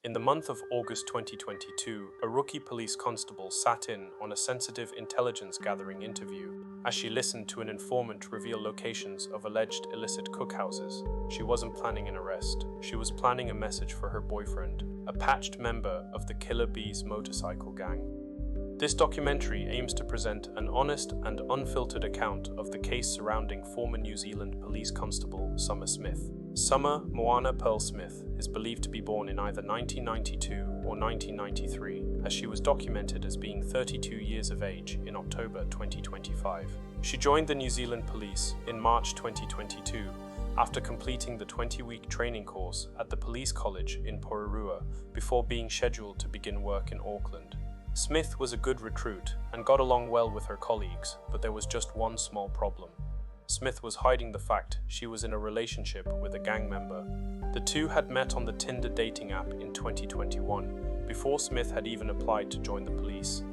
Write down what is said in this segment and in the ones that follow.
In the month of August 2022, a rookie police constable sat in on a sensitive intelligence gathering interview. As she listened to an informant reveal locations of alleged illicit cookhouses, she wasn't planning an arrest. She was planning a message for her boyfriend, a patched member of the Killer Bees motorcycle gang. This documentary aims to present an honest and unfiltered account of the case surrounding former New Zealand police constable Summer Smith. Summer Moana Pearl Smith is believed to be born in either 1992 or 1993, as she was documented as being 32 years of age in October 2025. She joined the New Zealand Police in March 2022 after completing the 20-week training course at the Police College in Porirua before being scheduled to begin work in Auckland. Smith was a good recruit and got along well with her colleagues, but there was just one small problem. Smith was hiding the fact she was in a relationship with a gang member. The two had met on the Tinder dating app in 2021, before Smith had even applied to join the police.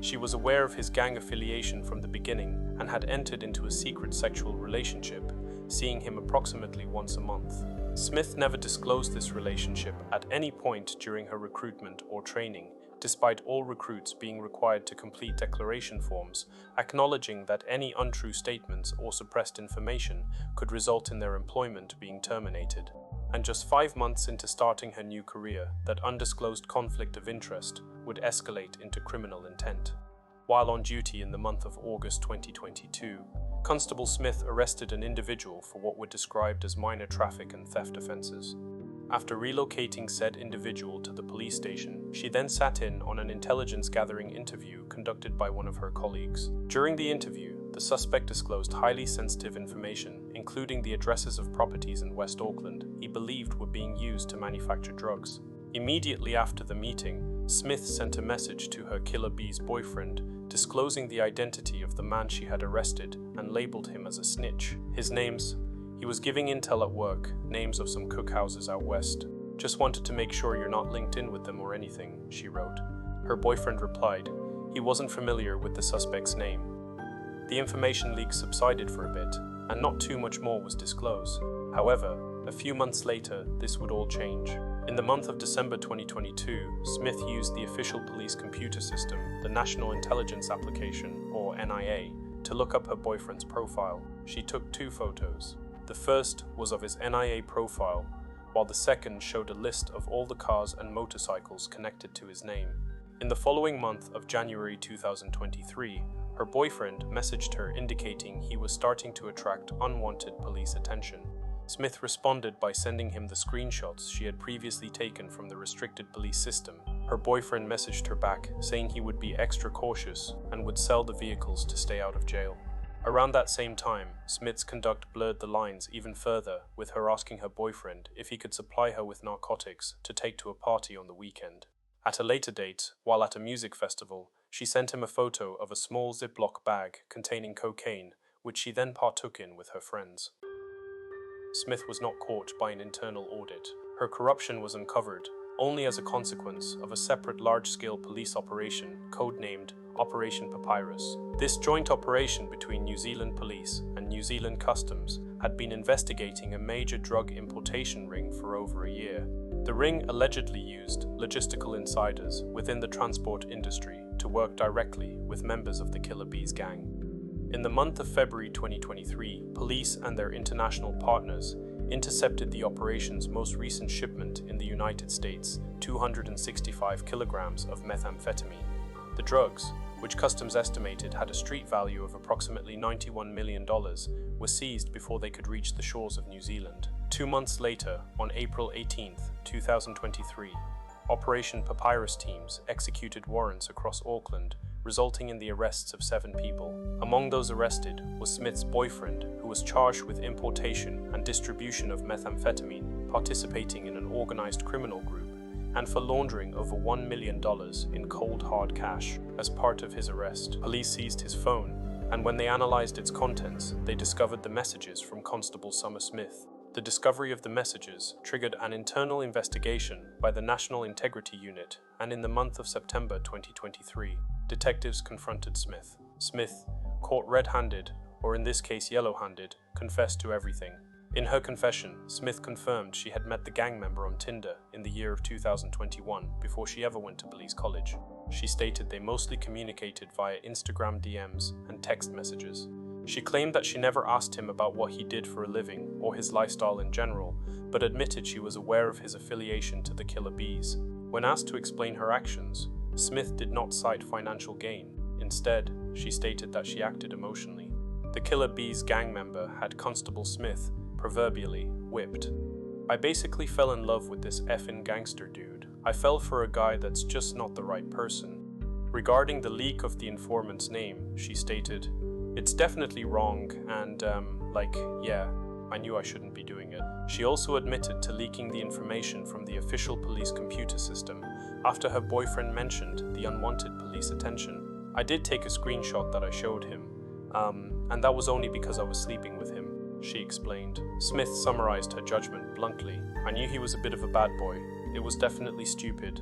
She was aware of his gang affiliation from the beginning and had entered into a secret sexual relationship, seeing him approximately once a month. Smith never disclosed this relationship at any point during her recruitment or training, despite all recruits being required to complete declaration forms, acknowledging that any untrue statements or suppressed information could result in their employment being terminated. And just 5 months into starting her new career, that undisclosed conflict of interest would escalate into criminal intent. While on duty in the month of August 2022, Constable Smith arrested an individual for what were described as minor traffic and theft offences. After relocating said individual to the police station, she then sat in on an intelligence gathering interview conducted by one of her colleagues. During the interview, the suspect disclosed highly sensitive information, including the addresses of properties in West Auckland he believed were being used to manufacture drugs. Immediately after the meeting, Smith sent a message to her Killer Bees boyfriend, disclosing the identity of the man she had arrested and labeled him as a snitch. His name's He was giving intel at work, names of some cookhouses out west. Just wanted to make sure you're not linked in with them or anything, she wrote. Her boyfriend replied, he wasn't familiar with the suspect's name. The information leak subsided for a bit, and not too much more was disclosed. However, a few months later, this would all change. In the month of December 2022, Smith used the official police computer system, the National Intelligence Application, or NIA, to look up her boyfriend's profile. She took 2 photos. The first was of his NIA profile, while the second showed a list of all the cars and motorcycles connected to his name. In the following month of January 2023, her boyfriend messaged her indicating he was starting to attract unwanted police attention. Smith responded by sending him the screenshots she had previously taken from the restricted police system. Her boyfriend messaged her back, saying he would be extra cautious and would sell the vehicles to stay out of jail. Around that same time, Smith's conduct blurred the lines even further, with her asking her boyfriend if he could supply her with narcotics to take to a party on the weekend. At a later date, while at a music festival, she sent him a photo of a small Ziploc bag containing cocaine, which she then partook in with her friends. Smith was not caught by an internal audit. Her corruption was uncovered only as a consequence of a separate large-scale police operation codenamed Operation Papyrus. This joint operation between New Zealand Police and New Zealand Customs had been investigating a major drug importation ring for over a year. The ring allegedly used logistical insiders within the transport industry to work directly with members of the Killer Bees gang. In the month of February 2023, police and their international partners intercepted the operation's most recent shipment in the United States, 265 kilograms of methamphetamine. The drugs, which Customs estimated had a street value of approximately $91 million, were seized before they could reach the shores of New Zealand. 2 months later, on April 18, 2023, Operation Papyrus teams executed warrants across Auckland, resulting in the arrests of 7 people. Among those arrested was Smith's boyfriend, who was charged with importation and distribution of methamphetamine, participating in an organized criminal group, and for laundering over $1 million in cold hard cash. As part of his arrest, police seized his phone, and when they analyzed its contents, they discovered the messages from Constable Summer Smith. The discovery of the messages triggered an internal investigation by the National Integrity Unit, and in the month of September 2023, detectives confronted Smith. Smith, caught red-handed, or in this case yellow-handed, confessed to everything. In her confession, Smith confirmed she had met the gang member on Tinder in the year of 2021 before she ever went to police college. She stated they mostly communicated via Instagram DMs and text messages. She claimed that she never asked him about what he did for a living or his lifestyle in general, but admitted she was aware of his affiliation to the Killer Bees. When asked to explain her actions, Smith did not cite financial gain. Instead, she stated that she acted emotionally. The Killer Bees gang member had Constable Smith proverbially whipped. "I basically fell in love with this effing gangster dude. I fell for a guy that's just not the right person." Regarding the leak of the informant's name, she stated, "It's definitely wrong and, yeah, I knew I shouldn't be doing it." She also admitted to leaking the information from the official police computer system after her boyfriend mentioned the unwanted police attention. "I did take a screenshot that I showed him, and that was only because I was sleeping with him," she explained. Smith summarized her judgment bluntly. "I knew he was a bit of a bad boy. It was definitely stupid.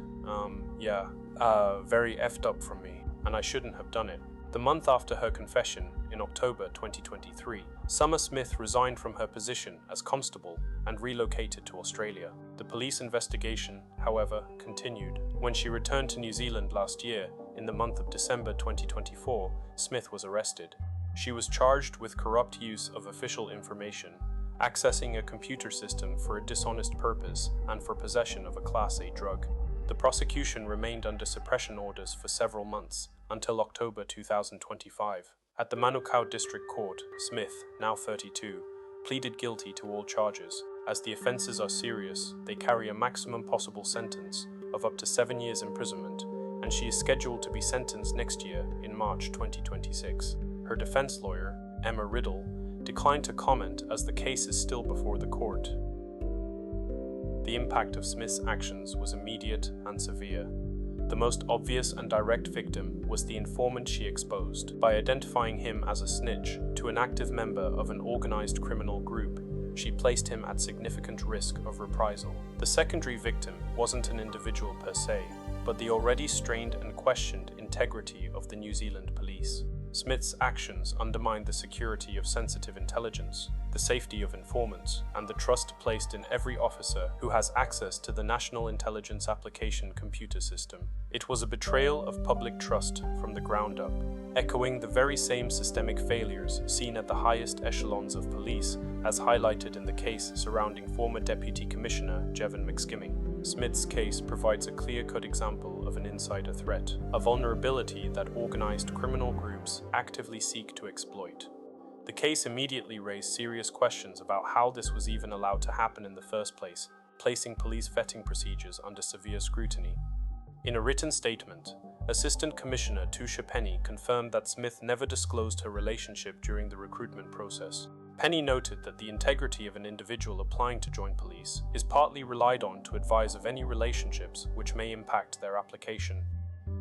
Very effed up from me, and I shouldn't have done it." The month after her confession, in October 2023, Summer Smith resigned from her position as constable and relocated to Australia. The police investigation, however, continued. When she returned to New Zealand last year, in the month of December 2024, Smith was arrested. She was charged with corrupt use of official information, accessing a computer system for a dishonest purpose, and for possession of a Class A drug. The prosecution remained under suppression orders for several months, until October 2025. At the Manukau District Court, Smith, now 32, pleaded guilty to all charges. As the offences are serious, they carry a maximum possible sentence of up to 7 years imprisonment, and she is scheduled to be sentenced next year in March 2026. Her defense lawyer, Emma Riddle, declined to comment as the case is still before the court. The impact of Smith's actions was immediate and severe. The most obvious and direct victim was the informant she exposed. By identifying him as a snitch to an active member of an organized criminal group, she placed him at significant risk of reprisal. The secondary victim wasn't an individual per se, but the already strained and questioned integrity of the New Zealand police. Smith's actions undermined the security of sensitive intelligence, the safety of informants, and the trust placed in every officer who has access to the National Intelligence Application computer system. It was a betrayal of public trust from the ground up, echoing the very same systemic failures seen at the highest echelons of police, as highlighted in the case surrounding former Deputy Commissioner Jevon McSkimming. Smith's case provides a clear-cut example of an insider threat, a vulnerability that organized criminal groups actively seek to exploit. The case immediately raised serious questions about how this was even allowed to happen in the first place, placing police vetting procedures under severe scrutiny. In a written statement, Assistant Commissioner Tusha Penny confirmed that Smith never disclosed her relationship during the recruitment process. Penny noted that the integrity of an individual applying to join police is partly relied on to advise of any relationships which may impact their application.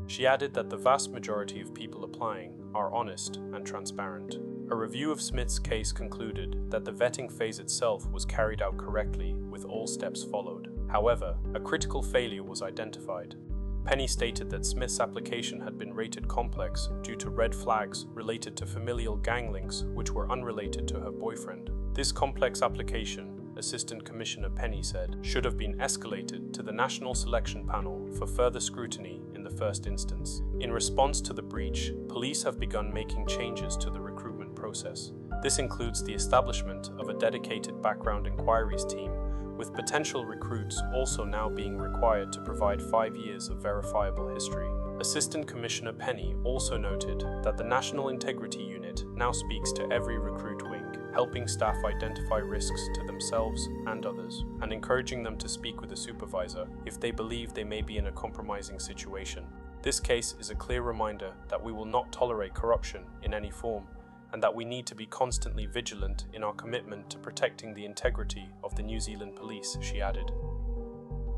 She added that the vast majority of people applying are honest and transparent. A review of Smith's case concluded that the vetting phase itself was carried out correctly, with all steps followed. However, a critical failure was identified. Penny stated that Smith's application had been rated complex due to red flags related to familial gang links which were unrelated to her boyfriend. This complex application, Assistant Commissioner Penny said, should have been escalated to the National Selection Panel for further scrutiny in the first instance. In response to the breach, police have begun making changes to the recruitment process. This includes the establishment of a dedicated background inquiries team, with potential recruits also now being required to provide 5 years of verifiable history. Assistant Commissioner Penny also noted that the National Integrity Unit now speaks to every recruit wing, helping staff identify risks to themselves and others, and encouraging them to speak with a supervisor if they believe they may be in a compromising situation. This case is a clear reminder that we will not tolerate corruption in any form, and that we need to be constantly vigilant in our commitment to protecting the integrity of the New Zealand police, she added.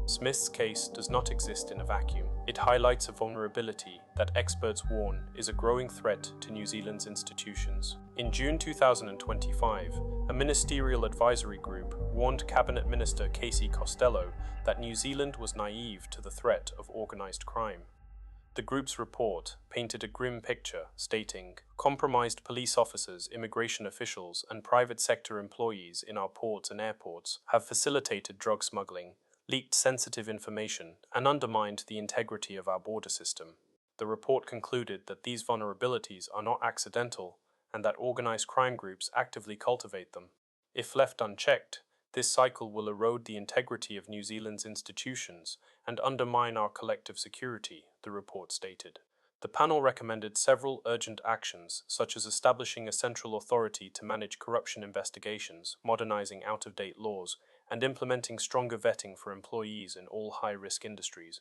Smith's case does not exist in a vacuum. It highlights a vulnerability that experts warn is a growing threat to New Zealand's institutions. In June 2025, a ministerial advisory group warned Cabinet Minister Casey Costello that New Zealand was naive to the threat of organised crime. The group's report painted a grim picture, stating, "Compromised police officers, immigration officials, and private sector employees in our ports and airports have facilitated drug smuggling, leaked sensitive information, and undermined the integrity of our border system." The report concluded that these vulnerabilities are not accidental and that organized crime groups actively cultivate them. If left unchecked, this cycle will erode the integrity of New Zealand's institutions and undermine our collective security, the report stated. The panel recommended several urgent actions, such as establishing a central authority to manage corruption investigations, modernizing out-of-date laws, and implementing stronger vetting for employees in all high-risk industries.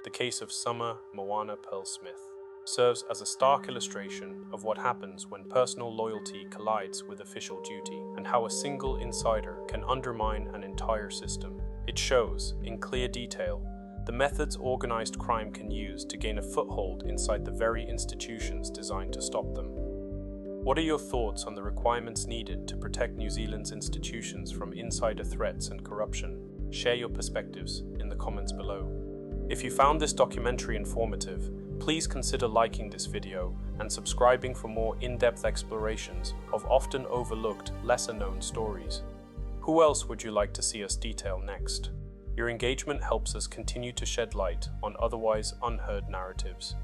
The case of Summer Moana Pearl Smith serves as a stark illustration of what happens when personal loyalty collides with official duty and how a single insider can undermine an entire system. It shows, in clear detail, the methods organized crime can use to gain a foothold inside the very institutions designed to stop them. What are your thoughts on the requirements needed to protect New Zealand's institutions from insider threats and corruption? Share your perspectives in the comments below. If you found this documentary informative, please consider liking this video and subscribing for more in-depth explorations of often overlooked, lesser-known stories. Who else would you like to see us detail next? Your engagement helps us continue to shed light on otherwise unheard narratives.